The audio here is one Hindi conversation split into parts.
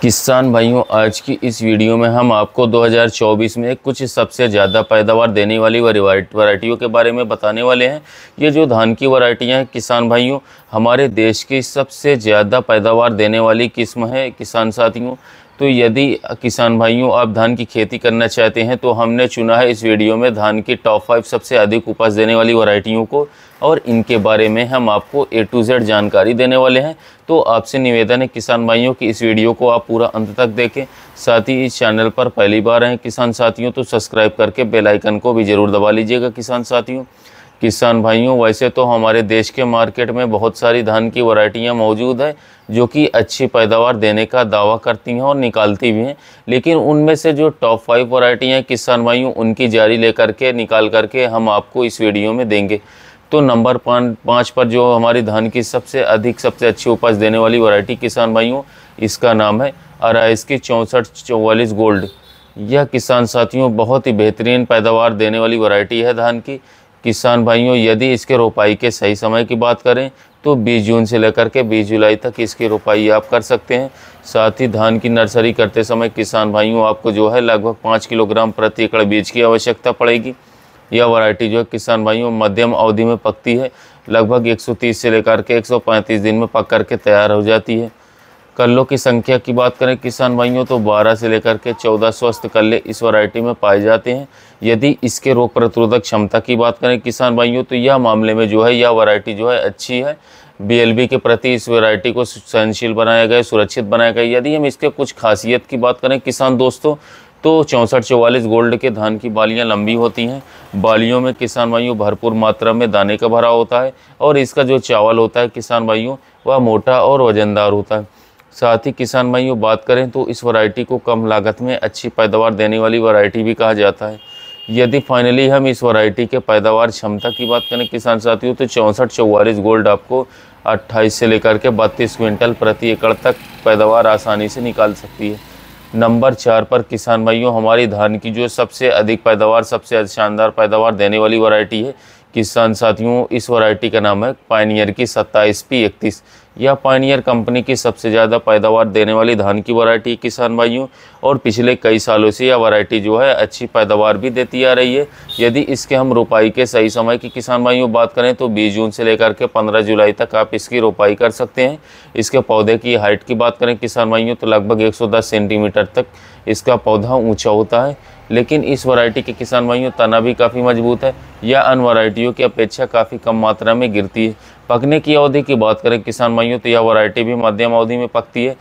किसान भाइयों, आज की इस वीडियो में हम आपको 2024 में कुछ सबसे ज़्यादा पैदावार देने वाली वैरायटियों के बारे में बताने वाले हैं। ये जो धान की वैरायटियां हैं किसान भाइयों, हमारे देश की सबसे ज़्यादा पैदावार देने वाली किस्म है किसान साथियों। तो यदि किसान भाइयों आप धान की खेती करना चाहते हैं तो हमने चुना है इस वीडियो में धान की टॉप 5 सबसे अधिक उपज देने वाली वैरायटियों को, और इनके बारे में हम आपको A to Z जानकारी देने वाले हैं। तो आपसे निवेदन है किसान भाइयों कि इस वीडियो को आप पूरा अंत तक देखें। साथ ही इस चैनल पर पहली बार हैं किसान साथियों तो सब्सक्राइब करके बेल आइकन को भी ज़रूर दबा लीजिएगा। किसान भाइयों, वैसे तो हमारे देश के मार्केट में बहुत सारी धान की वैरायटियां मौजूद है जो कि अच्छी पैदावार देने का दावा करती हैं और निकालती भी हैं, लेकिन उनमें से जो टॉप 5 वैरायटियां हैं किसान भाइयों, उनकी जारी लेकर के निकाल करके हम आपको इस वीडियो में देंगे। तो नंबर 5 पर जो हमारी धान की सबसे अच्छी उपज देने वाली वैरायटी किसान भाइयों, इसका नाम है अराइस की 6444 गोल्ड। यह किसान साथियों बहुत ही बेहतरीन पैदावार देने वाली वैरायटी है धान की। किसान भाइयों, यदि इसके रोपाई के सही समय की बात करें तो 20 जून से लेकर के 20 जुलाई तक इसकी रोपाई आप कर सकते हैं। साथ ही धान की नर्सरी करते समय किसान भाइयों आपको जो है लगभग 5 किलोग्राम प्रति एकड़ बीज की आवश्यकता पड़ेगी। यह वैरायटी जो है किसान भाइयों मध्यम अवधि में पकती है, लगभग 130 से लेकर के 135 दिन में पक करके तैयार हो जाती है। कल्लों की संख्या की बात करें किसान भाइयों तो 12 से लेकर के 14 स्वस्थ कल्ले इस वैरायटी में पाए जाते हैं। यदि इसके रोग प्रतिरोधक क्षमता की बात करें किसान भाइयों तो यह मामले में जो है यह वैरायटी जो है अच्छी है। BLB के प्रति इस वैरायटी को सहनशील बनाया गया, सुरक्षित बनाया गया। यदि हम इसके कुछ खासियत की बात करें किसान दोस्तों तो 6444 गोल्ड के धान की बालियां लंबी होती हैं। बालियों में किसान भाइयों भरपूर मात्रा में दाने का भरा होता है और इसका जो चावल होता है किसान भाइयों वह मोटा और वजनदार होता है। साथ ही किसान भाइयों बात करें तो इस वैरायटी को कम लागत में अच्छी पैदावार देने वाली वैरायटी भी कहा जाता है। यदि फाइनली हम इस वैरायटी के पैदावार क्षमता की बात करें किसान साथियों तो 6444 गोल्ड आपको 28 से लेकर के 32 क्विंटल प्रति एकड़ तक पैदावार आसानी से निकाल सकती है। नंबर 4 पर किसान भाइयों हमारी धान की जो सबसे अधिक पैदावार सबसे शानदार पैदावार देने वाली वैरायटी है किसान साथियों, इस वैरायटी का नाम है पायनियर की 27P31। यह पायनियर कंपनी की सबसे ज़्यादा पैदावार देने वाली धान की वैरायटी किसान भाइयों, और पिछले कई सालों से यह वैरायटी जो है अच्छी पैदावार भी देती आ रही है। यदि इसके हम रोपाई के सही समय की किसान भाइयों बात करें तो 20 जून से लेकर के 15 जुलाई तक आप इसकी रोपाई कर सकते हैं। इसके पौधे की हाइट की बात करें किसान भाइयों तो लगभग 110 सेंटीमीटर तक इसका पौधा ऊँचा होता है, लेकिन इस वैरायटी के किसान भाइयों तना भी काफ़ी मजबूत है। यह अन्य वैरायटियों की अपेक्षा काफ़ी कम मात्रा में गिरती है। पकने की अवधि की बात करें किसान भाइयों तो यह वैरायटी भी मध्यम अवधि में पकती है,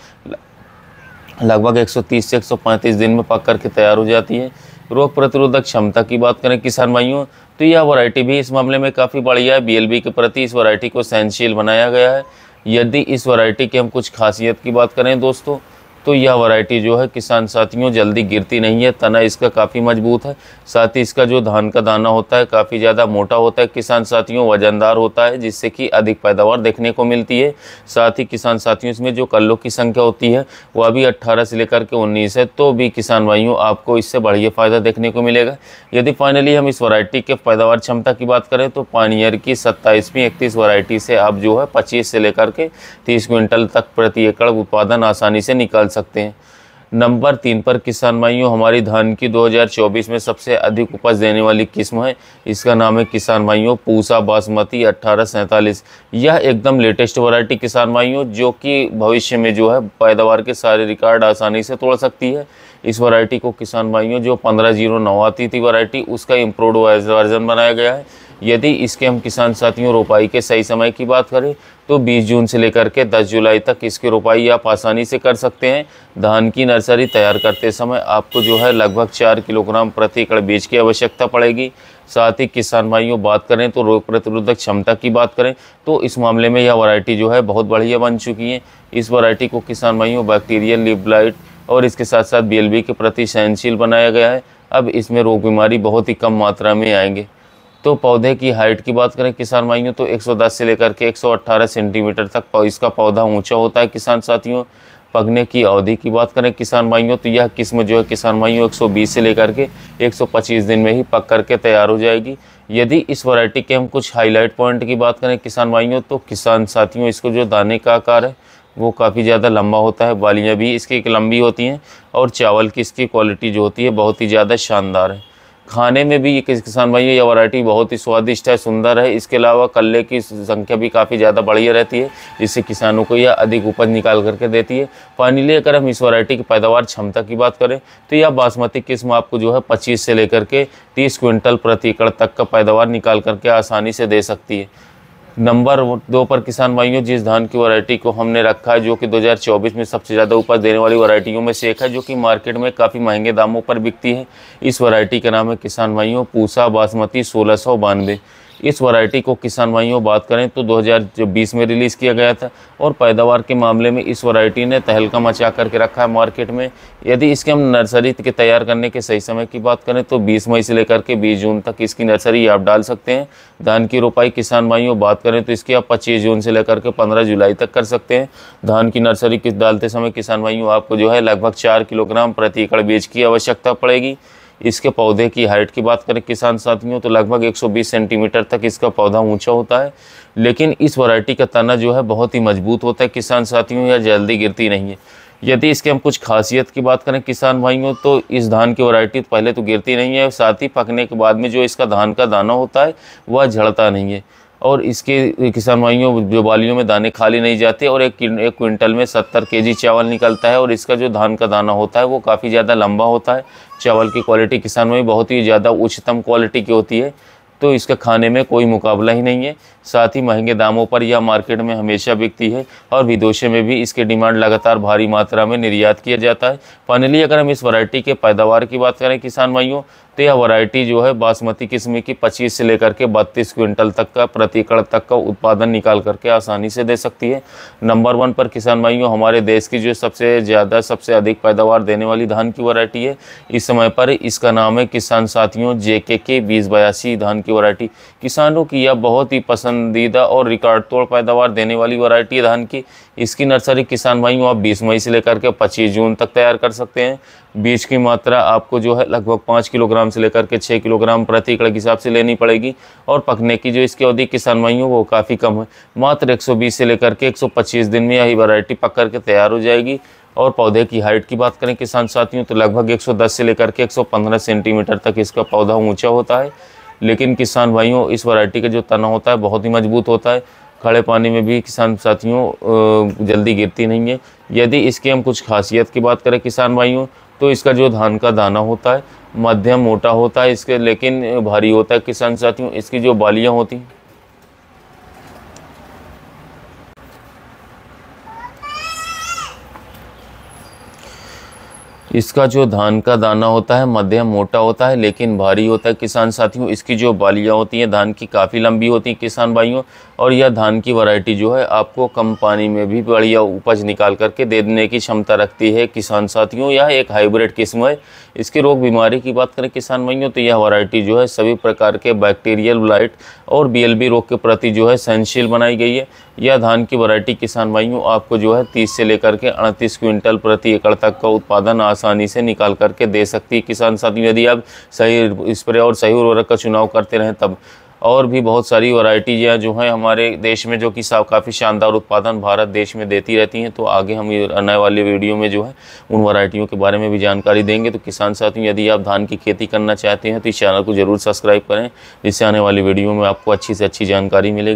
लगभग 130 से 135 दिन में पक करके तैयार हो जाती है। रोग प्रतिरोधक क्षमता की बात करें किसान भाइयों तो यह वैरायटी भी इस मामले में काफ़ी बढ़िया है। BLB के प्रति इस वैरायटी को सहनशील बनाया गया है। यदि इस वैरायटी की हम कुछ खासियत की बात करें दोस्तों तो यह वैरायटी जो है किसान साथियों जल्दी गिरती नहीं है, तना इसका काफ़ी मजबूत है। साथ ही इसका जो धान का दाना होता है काफ़ी ज़्यादा मोटा होता है किसान साथियों, वजनदार होता है, जिससे कि अधिक पैदावार देखने को मिलती है। साथ ही किसान साथियों इसमें जो कल्लों की संख्या होती है वह भी 18 से लेकर के 19 है, तो भी किसान भाइयों आपको इससे बढ़िया फ़ायदा देखने को मिलेगा। यदि फाइनली हम इस वैरायटी के पैदावार क्षमता की बात करें तो पायनियर की 27P31 वैरायटी से आप जो है 25 से लेकर के 30 क्विंटल तक प्रति एकड़ उत्पादन आसानी से निकाल सकते हैं। नंबर 3 पर किसान भाइयों हमारी धान की 2024 में सबसे अधिक उपज देने वाली किस्म है, इसका नाम है किसान भाइयों पूसा बासमती 1847। यह एकदम लेटेस्ट वैरायटी किसान भाइयों जो कि भविष्य में जो है पैदावार के सारे रिकॉर्ड आसानी से तोड़ सकती है। इस वैरायटी को किसान भाइयों जो 1509 आती थी वैरायटी, उसका इम्प्रूव्ड वर्जन बनाया गया है। यदि इसके हम किसान साथियों रोपाई के सही समय की बात करें तो 20 जून से लेकर के 10 जुलाई तक इसकी रोपाई आप आसानी से कर सकते हैं। धान की नर्सरी तैयार करते समय आपको जो है लगभग 4 किलोग्राम प्रति एकड़ बीज की आवश्यकता पड़ेगी। साथ ही किसान भाइयों बात करें तो रोग प्रतिरोधक क्षमता की बात करें तो इस मामले में यह वैरायटी जो है बहुत बढ़िया बन चुकी है। इस वैरायटी को किसान भाइयों बैक्टीरियल लीफ ब्लाइट और इसके साथ साथ BLB के प्रति सहनशील बनाया गया है। अब इसमें रोग बीमारी बहुत ही कम मात्रा में आएंगे। तो पौधे की हाइट की बात करें किसान भाइयों तो 110 से लेकर के 118 सेंटीमीटर तक इसका पौधा ऊंचा होता है किसान साथियों। पकने की अवधि की बात करें किसान भाइयों तो यह किस्म जो है किसान भाइयों 120 से लेकर के 125 दिन में ही पक करके तैयार हो जाएगी। यदि इस वैरायटी के हम कुछ हाईलाइट पॉइंट की बात करें किसान भाइयों तो किसान साथियों इसको जो दाने का आकार है वो काफ़ी ज़्यादा लंबा होता है, बालियाँ भी इसकी लंबी होती हैं और चावल की इसकी क्वालिटी जो होती है बहुत ही ज़्यादा शानदार है। खाने में भी ये किसान भाइयों यह वैरायटी बहुत ही स्वादिष्ट है, सुंदर है। इसके अलावा कल्ले की संख्या भी काफ़ी ज़्यादा बढ़िया रहती है, जिससे किसानों को यह अधिक उपज निकाल करके देती है। फाइनली अगर हम इस वैरायटी की पैदावार क्षमता की बात करें तो यह बासमती किस्म आपको जो है 25 से लेकर के 30 क्विंटल प्रति एकड़ तक का पैदावार निकाल करके आसानी से दे सकती है। नंबर 2 पर किसान भाइयों जिस धान की वैरायटी को हमने रखा है, जो कि 2024 में सबसे ज़्यादा उपज देने वाली वैरायटियों में से एक है, जो कि मार्केट में काफ़ी महंगे दामों पर बिकती है। इस वैरायटी का नाम है किसान भाइयों पूसा बासमती 1692। इस वैरायटी को किसान भाइयों बात करें तो 2020 में रिलीज़ किया गया था और पैदावार के मामले में इस वैरायटी ने तहलका मचा करके रखा है मार्केट में। यदि इसके हम नर्सरी के तैयार करने के सही समय की बात करें तो 20 मई से लेकर के 20 जून तक इसकी नर्सरी आप डाल सकते हैं। धान की रोपाई किसान भाइयों बात करें तो इसकी आप 25 जून से लेकर के 15 जुलाई तक कर सकते हैं। धान की नर्सरी डालते समय किसान भाइयों आपको जो है लगभग 4 किलोग्राम प्रति एकड़ बीज की आवश्यकता पड़ेगी। इसके पौधे की हाइट की बात करें किसान साथियों तो लगभग 120 सेंटीमीटर तक इसका पौधा ऊंचा होता है। लेकिन इस वैरायटी का तना जो है बहुत ही मजबूत होता है किसान साथियों, यह जल्दी गिरती नहीं है। यदि इसके हम कुछ खासियत की बात करें किसान भाइयों तो इस धान की वैरायटी पहले तो गिरती नहीं है, साथ ही पकने के बाद में जो इसका धान का दाना होता है वह झड़ता नहीं है और इसके किसान भाइयों जो बालियों में दाने खाली नहीं जाते और एक क्विंटल में 70 केजी चावल निकलता है और इसका जो धान का दाना होता है वो काफ़ी ज़्यादा लंबा होता है। चावल की क्वालिटी किसान भाई बहुत ही ज़्यादा उच्चतम क्वालिटी की होती है, तो इसका खाने में कोई मुकाबला ही नहीं है। साथ ही महंगे दामों पर यह मार्केट में हमेशा बिकती है और विदेशों में भी इसके डिमांड लगातार भारी मात्रा में निर्यात किया जाता है। फाइनली अगर हम इस वैरायटी के पैदावार की बात करें किसान भाइयों तो यह वैरायटी जो है बासमती किस्म की 25 से लेकर के 32 क्विंटल तक का प्रति एकड़ तक का उत्पादन निकाल करके आसानी से दे सकती है। नंबर 1 पर किसान भाइयों हमारे देश की जो सबसे अधिक पैदावार देने वाली धान की वैरायटी है इस समय पर, इसका नाम है किसान साथियों JKK 2082 धान की वैरायटी। किसानों की यह बहुत ही पसंदीदा और रिकॉर्ड तोड़ पैदावार देने वाली वैरायटी है धान की। इसकी नर्सरी किसान भाइयों आप 20 मई से लेकर के 25 जून तक तैयार कर सकते हैं। बीज की मात्रा आपको जो है लगभग 5 किलोग्राम से लेकर के 6 किलोग्राम प्रति एकड़ के हिसाब से लेनी पड़ेगी और पकने की जो इसकी अवधि किसान भाइयों वो काफ़ी कम है, मात्र 120 से लेकर के 125 दिन में यही वैरायटी पक करके तैयार हो जाएगी। और पौधे की हाइट की बात करें किसान साथियों तो लगभग 110 से लेकर के 115 सेंटीमीटर तक इसका पौधा ऊँचा होता है। लेकिन किसान भाइयों इस वैरायटी का जो तना होता है बहुत ही मजबूत होता है, खड़े पानी में भी किसान साथियों जल्दी गिरती नहीं है। यदि इसकी हम कुछ खासियत की बात करें किसान भाइयों तो इसका जो धान का दाना होता है मध्यम मोटा होता है इसके, लेकिन भारी होता है किसान साथियों। इसकी जो बालियाँ होती हैं इसका जो धान का दाना होता है मध्यम मोटा होता है लेकिन भारी होता है किसान साथियों। इसकी जो बालियाँ होती हैं धान की काफ़ी लंबी होती हैं किसान भाइयों और यह धान की वैरायटी जो है आपको कम पानी में भी बढ़िया उपज निकाल करके दे देने की क्षमता रखती है किसान साथियों। यह एक हाइब्रिड किस्म है। इसकी रोग बीमारी की बात करें किसान भाइयों तो यह वैरायटी जो है सभी प्रकार के बैक्टीरियल ब्लाइट और BLB रोग के प्रति जो है सहनशील बनाई गई है। यह धान की वैरायटी किसान भाइयों आपको जो है 30 से लेकर के 38 क्विंटल प्रति एकड़ तक का उत्पादन आसानी से निकाल करके दे सकती है किसान साथियों, यदि आप सही स्प्रे और सही उर्वरक का चुनाव करते रहें तब। और भी बहुत सारी वैरायटीज़ जो हैं हमारे देश में जो कि काफ़ी शानदार उत्पादन भारत देश में देती रहती हैं, तो आगे हम आने वाले वीडियो में जो है उन वैरायटियों के बारे में भी जानकारी देंगे। तो किसान साथियों यदि आप धान की खेती करना चाहते हैं तो इस चैनल को ज़रूर सब्सक्राइब करें, जिससे आने वाली वीडियो में आपको अच्छी से अच्छी जानकारी मिलेगी।